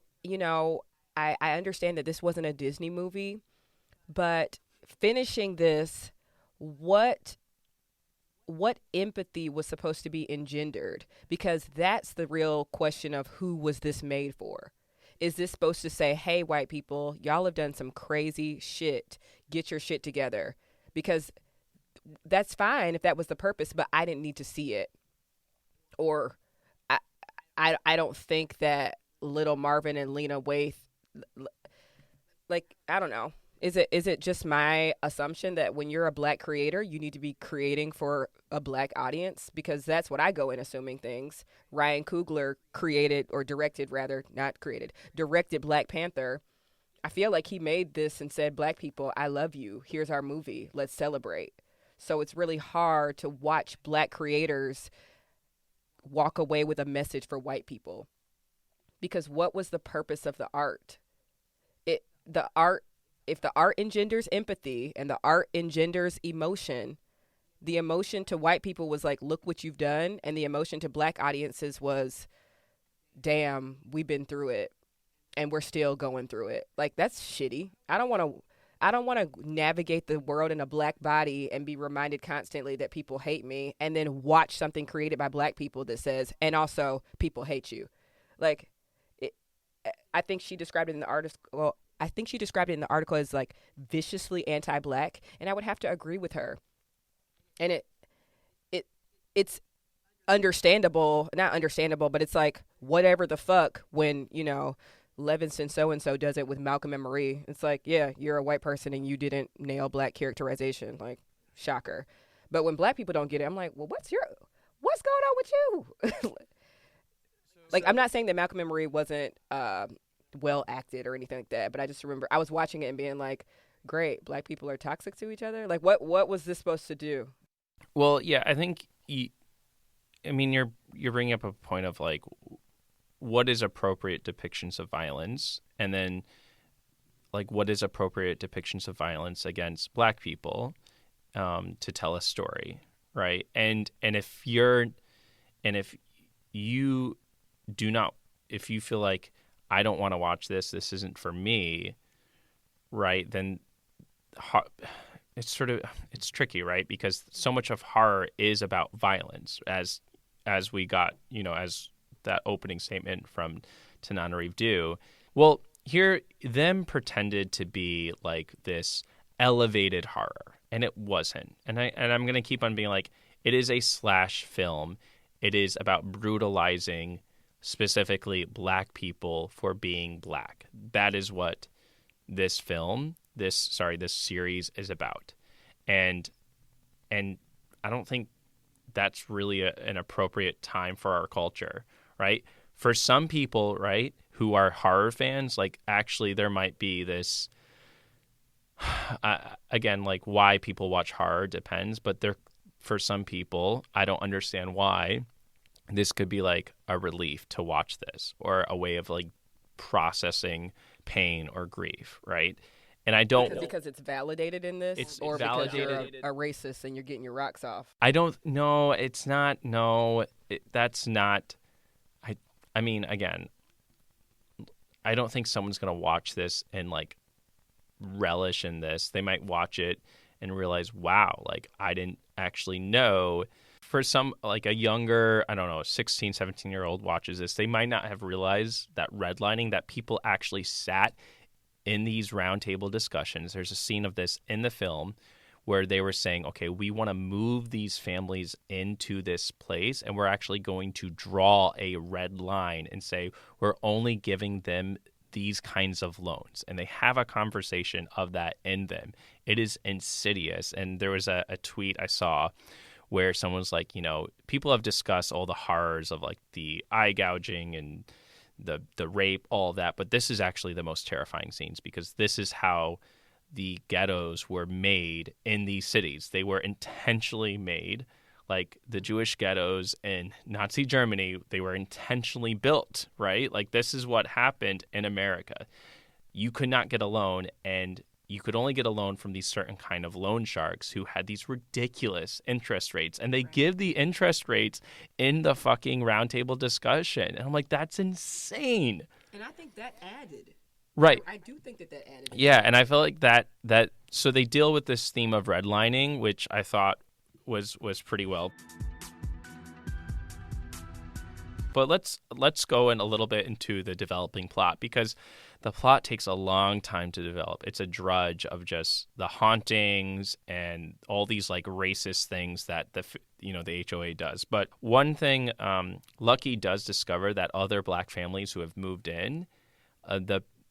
I understand that this wasn't a Disney movie, but finishing this, what empathy was supposed to be engendered? Because that's the real question of who was this made for? Is this supposed to say, hey, white people, y'all have done some crazy shit. Get your shit together. Because that's fine if that was the purpose, but I didn't need to see it. Or I don't think that little Marvin and Lena Waithe, like, I don't know. Is it just my assumption that when you're a black creator, you need to be creating for a black audience? Because that's what I go in assuming things. Ryan Coogler directed Black Panther. I feel like he made this and said, black people, I love you. Here's our movie. Let's celebrate. So it's really hard to watch black creators walk away with a message for white people. Because what was the purpose of the art? If the art engenders empathy and the art engenders emotion, the emotion to white people was like, look what you've done. And the emotion to black audiences was, damn, we've been through it and we're still going through it. Like, that's shitty. I don't want to navigate the world in a black body and be reminded constantly that people hate me and then watch something created by black people that says, and also people hate you. Like, I think she described it in the article. I think she described it in the article as like viciously anti-black, and I would have to agree with her. And it's understandable, not understandable, but it's like whatever the fuck when, Levinson so-and-so does it with Malcolm and Marie. It's like, yeah, you're a white person and you didn't nail black characterization. Like, shocker. But when black people don't get it, I'm like, well, what's going on with you? Like, I'm not saying that Malcolm and Marie wasn't well acted or anything like that, but I just remember I was watching it and being like, great, black people are toxic to each other. Like, what was this supposed to do? Well, yeah, I think you're bringing up a point of like, what is appropriate depictions of violence, and then like what is appropriate depictions of violence against black people to tell a story, right? And if you feel like I don't want to watch this isn't for me, right? Then it's tricky, right? Because so much of horror is about violence, as we got, as that opening statement from Tananarive do. Well, here them pretended to be like this elevated horror, and it wasn't. And I'm going to keep on being like, it is a slash film. It is about brutalizing specifically black people for being black. That is what this series is about. And I don't think that's really an appropriate time for our culture, right? For some people, right, who are horror fans, like actually there might be this again, like why people watch horror depends, but there for some people, I don't understand why this could be like a relief to watch this or a way of like processing pain or grief, right? And I don't Because it's validated in this, it's or because you're validated. a racist and you're getting your rocks off. I don't know. It's not. No, that's not. I. I mean, again, I don't think someone's gonna watch this and like relish in this. They might watch it and realize, wow, like I didn't actually know. For some, like a younger, I don't know, 16, 17-year-old watches this, they might not have realized that redlining, that people actually sat in these roundtable discussions. There's a scene of this in the film where they were saying, okay, we want to move these families into this place, and we're actually going to draw a red line and say we're only giving them these kinds of loans. And they have a conversation of that in them. It is insidious. And there was a tweet I saw where someone was like, you know, people have discussed all the horrors of like the eye gouging and the rape, all of that, but this is actually the most terrifying scenes because this is how the ghettos were made in these cities. They were intentionally made, like the Jewish ghettos in Nazi Germany, they were intentionally built, right? Like this is what happened in America. You could not get a loan, and you could only get a loan from these certain kind of loan sharks who had these ridiculous interest rates, and they give the interest rates in the fucking roundtable discussion. And I'm like, that's insane. And I think that added. Right. I do think that added. Yeah, and I feel like that so they deal with this theme of redlining, which I thought was pretty well. But let's go in a little bit into the developing plot, because the plot takes a long time to develop. It's a drudge of just the hauntings and all these like racist things that the HOA does. But one thing, Lucky does discover that other black families who have moved in,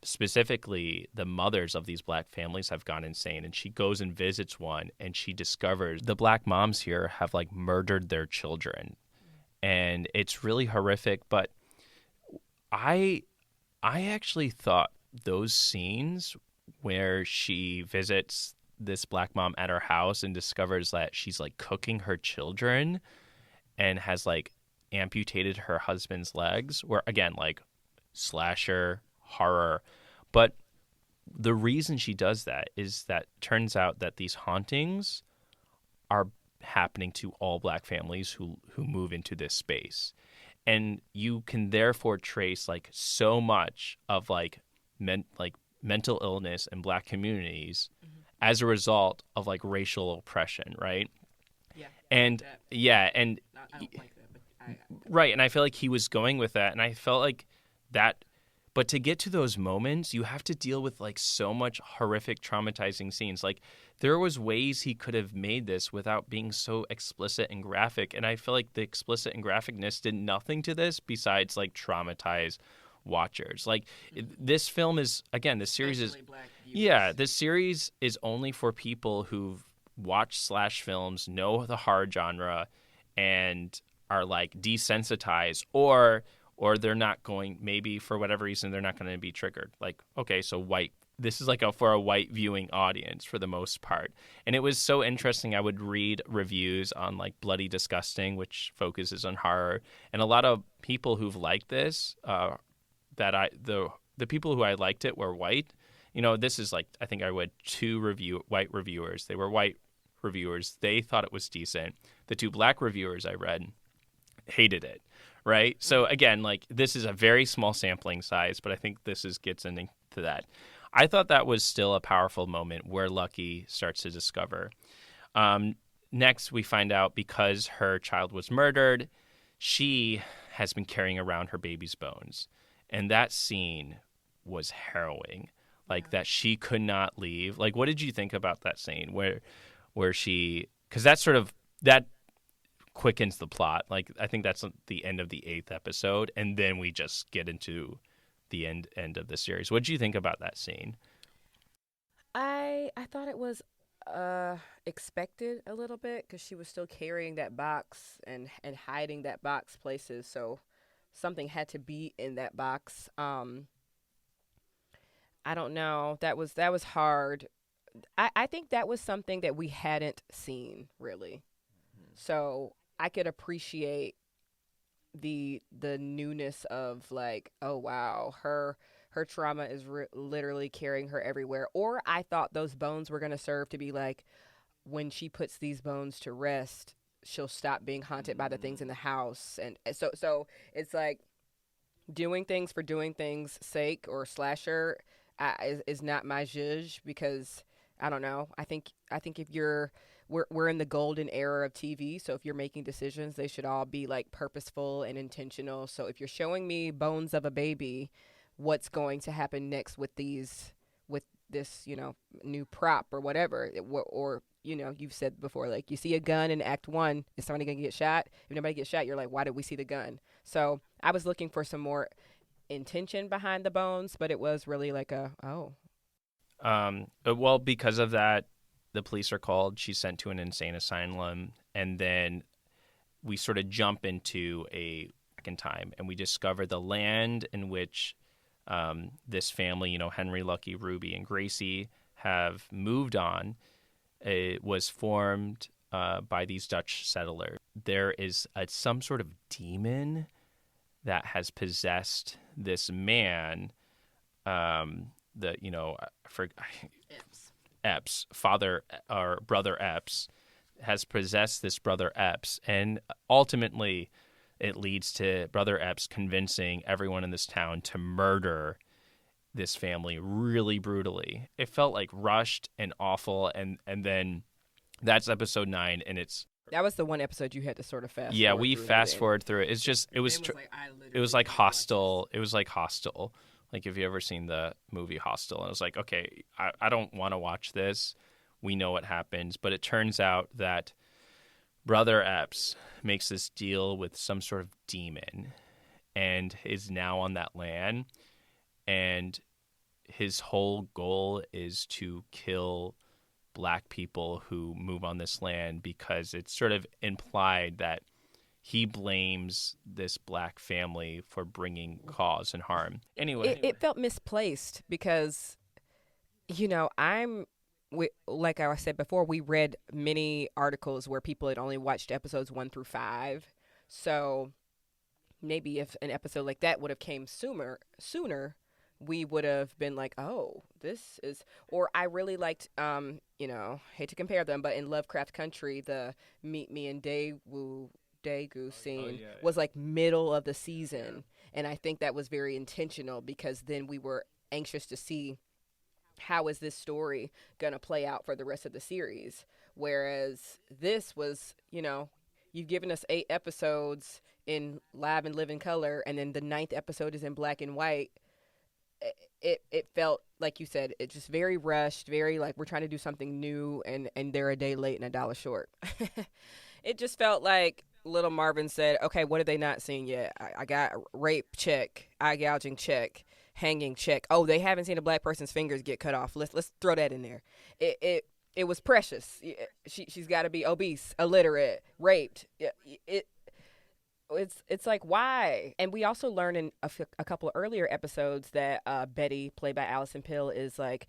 specifically the mothers of these black families have gone insane, and she goes and visits one, and she discovers the black moms here have like murdered their children, and it's really horrific. But I actually thought those scenes where she visits this black mom at her house and discovers that she's like cooking her children and has like amputated her husband's legs were, again, like slasher horror. But the reason she does that is that turns out that these hauntings are happening to all black families who move into this space. And you can therefore trace like so much of like mental illness in black communities as a result of like racial oppression, right? Yeah. And yeah, and I don't like that, but right, and I feel like he was going with that, and I felt like that. But to get to those moments, you have to deal with like so much horrific, traumatizing scenes. Like there was ways he could have made this without being so explicit and graphic. And I feel like the explicit and graphicness did nothing to this besides like traumatize watchers. Like this film is, again, this series is, this series is only for people who've watched slash films, know the horror genre, and are like desensitized, or they're not going, maybe for whatever reason, they're not going to be triggered. Like, okay, so white, this is like for a white viewing audience for the most part. And it was so interesting. I would read reviews on like Bloody Disgusting, which focuses on horror. And a lot of people who've liked this, the people who I liked it were white. You know, this is like, I think I read two white reviewers. They were white reviewers. They thought it was decent. The two black reviewers I read hated it. Right. So again, like this is a very small sampling size, but I think gets into that. I thought that was still a powerful moment where Lucky starts to discover. Next, we find out because her child was murdered, she has been carrying around her baby's bones. And that scene was harrowing, like that she could not leave. Like, what did you think about that scene where she, because that quickens the plot. Like I think that's the end of the 8th episode, and then we just get into the end of the series. What did you think about that scene? I thought it was expected a little bit because she was still carrying that box and hiding that box places. So something had to be in that box. I don't know. That was hard. I think that was something that we hadn't seen really. So I could appreciate the newness of like, oh wow, her trauma is literally carrying her everywhere. Or I thought those bones were gonna serve to be like, when she puts these bones to rest, she'll stop being haunted by the things in the house. And so it's like doing things for doing things sake or slasher is not my zhuzh, because I don't know. I think if you're we're in the golden era of TV, so if you're making decisions, they should all be like purposeful and intentional. So if you're showing me bones of a baby, what's going to happen next with this, new prop or whatever, or you've said before, like you see a gun in Act One, is somebody gonna get shot? If nobody gets shot, you're like, why did we see the gun? So I was looking for some more intention behind the bones, but it was really like Well, because of that, the police are called. She's sent to an insane asylum, and then we sort of jump into a second time, and we discover the land in which this family, Henry, Lucky, Ruby, and Gracie, have moved on. It was formed by these Dutch settlers. There is some sort of demon that has possessed this man. Epps, father or brother Epps, has possessed this brother Epps, and ultimately it leads to brother Epps convincing everyone in this town to murder this family really brutally. It felt like rushed and awful, and then that's episode 9, and that was the one episode you had to sort of fast. Yeah, forward we through fast forward through it. It's just it was like Hostel. It was like Hostel. Like, if you ever seen the movie Hostel, and it was like, okay, I don't want to watch this. We know what happens. But it turns out that Brother Epps makes this deal with some sort of demon and is now on that land. And his whole goal is to kill Black people who move on this land, because it's sort of implied that he blames this Black family for bringing cause and harm. Anyway. It felt misplaced because, like I said before, we read many articles where people had only watched episodes 1 through 5. So maybe if an episode like that would have came sooner, we would have been like, oh, this is, or I really liked, hate to compare them, but in Lovecraft Country, the Meet Me in Daegu scene was like middle of the season, and I think that was very intentional, because then we were anxious to see how is this story gonna play out for the rest of the series, whereas this was, you've given us 8 episodes in live and live in color, and then the 9th episode is in black and white. It felt like you said, it's just very rushed, very like we're trying to do something new, and they're a day late and a dollar short. It just felt like Little Marvin said, okay, what have they not seen yet? I got rape, check. Eye gouging, check. Hanging, check. Oh, they haven't seen a Black person's fingers get cut off. Let's throw that in there. It was precious. She's got to be obese, illiterate, raped. It's like, why? And we also learned in a couple of earlier episodes that Betty, played by Allison Pill, is like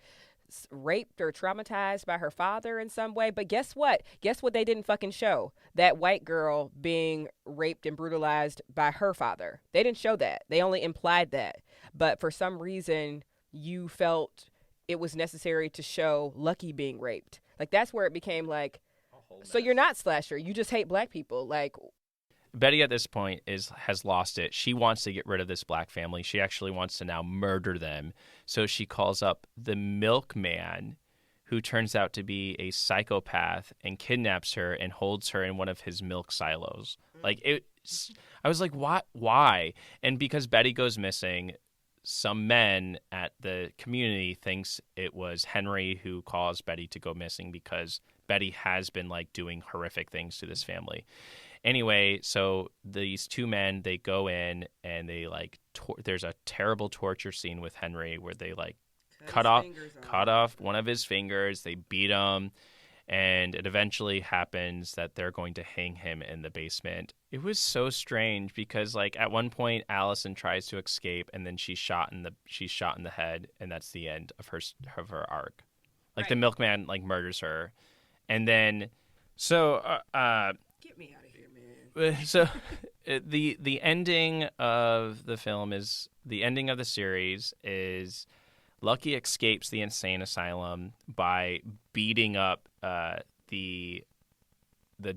raped or traumatized by her father in some way. But guess what they didn't fucking show? That white girl being raped and brutalized by her father. They didn't show that. They only implied that. But for some reason, you felt it was necessary to show Lucky being raped. Like, that's where it became like, so you're not slasher, you just hate Black people. Like, Betty at this point has lost it. She wants to get rid of this Black family. She actually wants to now murder them. So she calls up the milkman, who turns out to be a psychopath, and kidnaps her and holds her in one of his milk silos. Like, I was like, why? And because Betty goes missing, some men at the community thinks it was Henry who caused Betty to go missing, because Betty has been like doing horrific things to this family. Anyway, so these 2 men, they go in and they like there's a terrible torture scene with Henry where they like cut off one of his fingers. They beat him, And it eventually happens that they're going to hang him in the basement. It was so strange because, like, at one point Allison tries to escape, and then she's shot in the head, and that's the end of her arc. Like, Right. the milkman like murders her, and then Get me out of here, man. so the ending of the film is the ending of the series is Lucky escapes the insane asylum by beating up the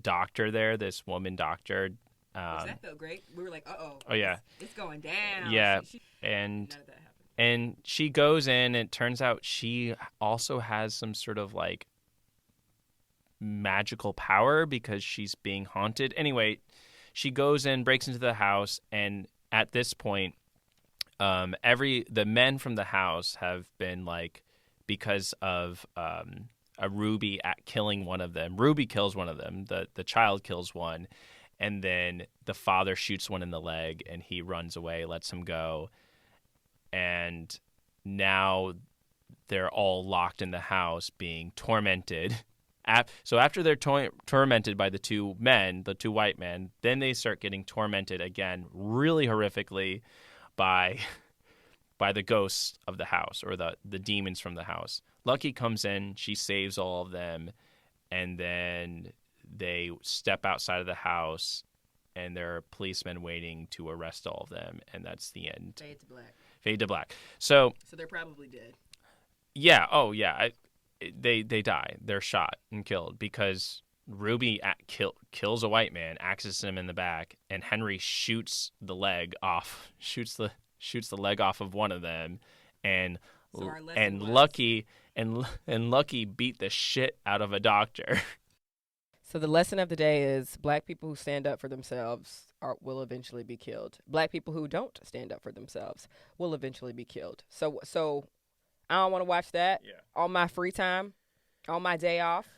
doctor there, this woman doctor. That felt great. We were like, uh-oh. Oh, yeah. It's going down. Yeah, None and of that happened. and she goes in, and it turns out she also has some sort of, like, magical power because she's being haunted. Anyway, she goes in, breaks into the house, and at this point, the men from the house have been, like, because of a Ruby at killing one of them. Ruby kills one of them. The child kills one, and then the father shoots one in the leg, and he runs away, lets him go, and now they're all locked in the house being tormented. So after they're tormented by the two white men, then they start getting tormented again really horrifically by the ghosts of the house, or the demons from the house. Lucky comes in, she saves all of them, and then they step outside of the house, and there are policemen waiting to arrest all of them, and that's the end. Fade to black. So they're probably dead. Yeah. Oh, yeah. They die. They're shot and killed because Ruby kills a white man, axes him in the back, and Henry shoots the leg off. Shoots the leg off of one of them, and Lucky beat the shit out of a doctor. So the lesson of the day is Black people who stand up for themselves will eventually be killed. Black people who don't stand up for themselves will eventually be killed. So I don't want to watch that on my free time, on my day off.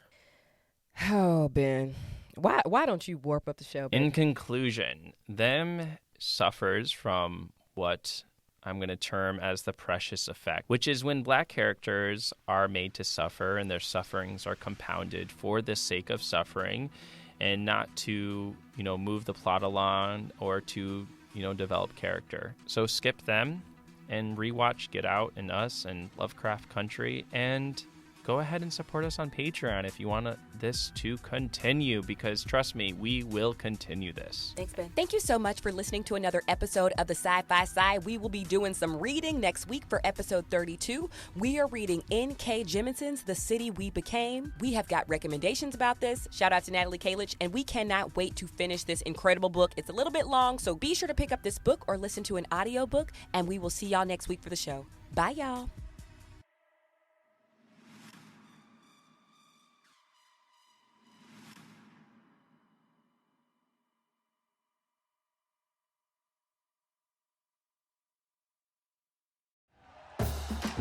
Oh, Ben. Why don't you warp up the show, Ben? In conclusion, them suffers from what I'm going to term as the precious effect, which is when Black characters are made to suffer and their sufferings are compounded for the sake of suffering and not to, move the plot along or to, develop character. So skip them and rewatch Get Out and Us and Lovecraft Country, and go ahead and support us on Patreon if you want this to continue, because trust me, we will continue this. Thanks, Ben. Thank you so much for listening to another episode of the Sci-Fi Sci. We will be doing some reading next week for episode 32. We are reading N.K. Jemison's The City We Became. We have got recommendations about this. Shout out to Natalie Kalich, and we cannot wait to finish this incredible book. It's a little bit long, so be sure to pick up this book or listen to an audiobook, and we will see y'all next week for the show. Bye, y'all.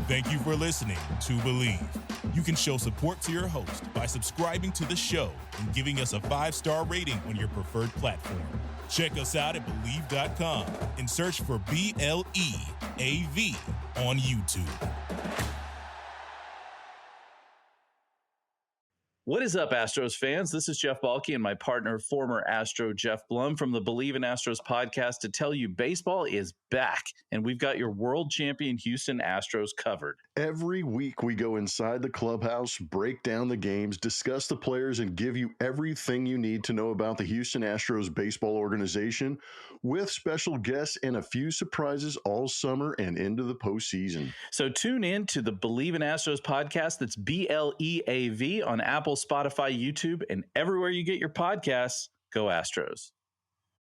Thank you for listening to Believe. You can show support to your host by subscribing to the show and giving us a 5-star rating on your preferred platform. Check us out at Believe.com and search for BLEAV on YouTube. What is up, Astros fans? This is Jeff Balke and my partner, former Astro Jeff Blum from the Believe in Astros podcast to tell you baseball is back, and we've got your world champion Houston Astros covered. Every week we go inside the clubhouse, break down the games, discuss the players, and give you everything you need to know about the Houston Astros baseball organization, with special guests and a few surprises all summer and into the postseason. So tune in to the Believe in Astros podcast. That's BLEAV on Apple, Spotify, YouTube, and everywhere you get your podcasts. Go Astros.